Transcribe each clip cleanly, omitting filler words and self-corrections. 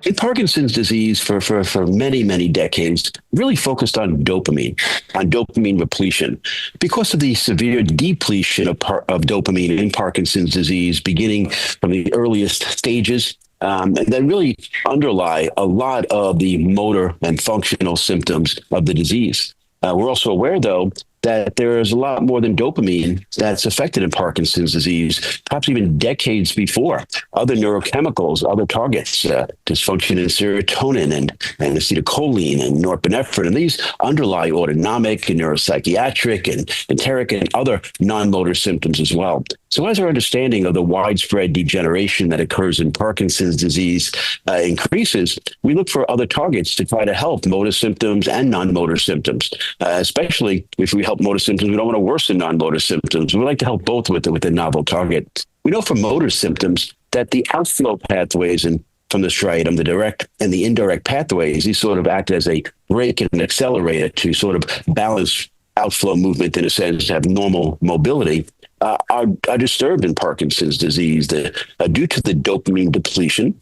In Parkinson's disease, for many, many decades, really focused on dopamine repletion. Because of the severe depletion of dopamine in Parkinson's disease, beginning from the earliest stages, that really underlie a lot of the motor and functional symptoms of the disease. We're also aware, though, that there is a lot more than dopamine that's affected in Parkinson's disease, perhaps even decades before. Other neurochemicals, other targets, dysfunction in serotonin and acetylcholine and norepinephrine, and these underlie autonomic and neuropsychiatric and enteric and other non-motor symptoms as well. So as our understanding of the widespread degeneration that occurs in Parkinson's disease increases, we look for other targets to try to help motor symptoms and non-motor symptoms, especially if we help motor symptoms. We don't want to worsen non-motor symptoms. We like to help both with a novel target. We know from motor symptoms that the outflow pathways from the striatum, the direct and the indirect pathways, these sort of act as a brake and an accelerator to sort of balance outflow movement in a sense, to have normal mobility, are disturbed in Parkinson's disease due to the dopamine depletion.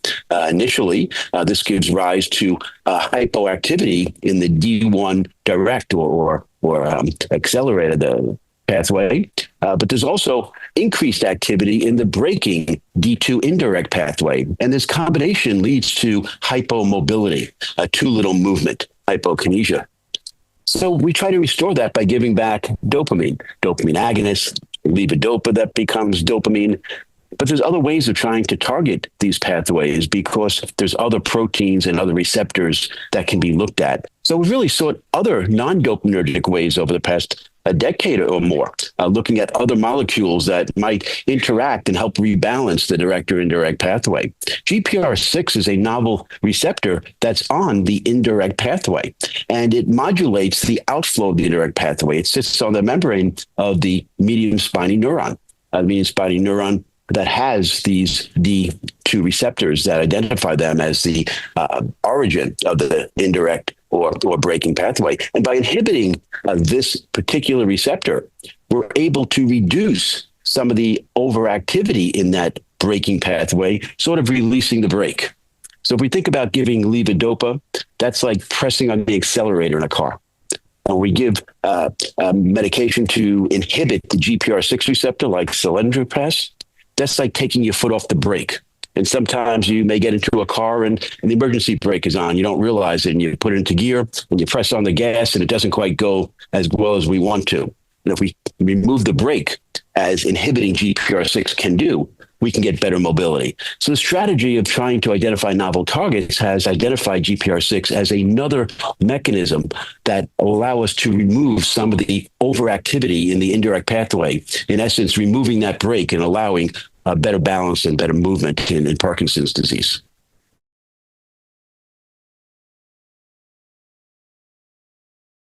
Initially, this gives rise to hypoactivity in the D1 direct or accelerator, the pathway. But there's also increased activity in the braking D2 indirect pathway. And this combination leads to hypomobility, too little movement, hypokinesia. So we try to restore that by giving back dopamine agonists, levodopa that becomes dopamine. But there's other ways of trying to target these pathways because there's other proteins and other receptors that can be looked at. So we've really sought other non-dopaminergic ways over the past a decade or more, looking at other molecules that might interact and help rebalance the direct or indirect pathway. GPR6 is a novel receptor that's on the indirect pathway, and it modulates the outflow of the indirect pathway. It sits on the membrane of the medium spiny neuron. The medium spiny neuron that has these D2 receptors that identify them as the origin of the indirect or braking pathway. And by inhibiting this particular receptor, we're able to reduce some of the overactivity in that braking pathway, sort of releasing the brake. So if we think about giving levodopa, that's like pressing on the accelerator in a car. And we give medication to inhibit the GPR6 receptor, like Solengepras. That's like taking your foot off the brake. And sometimes you may get into a car and the emergency brake is on. You don't realize it, and you put it into gear and you press on the gas and it doesn't quite go as well as we want to. And if we remove the brake, as inhibiting GPR6 can do, we can get better mobility. So the strategy of trying to identify novel targets has identified GPR6 as another mechanism that will allow us to remove some of the overactivity in the indirect pathway, in essence, removing that brake and allowing better balance and better movement in Parkinson's disease.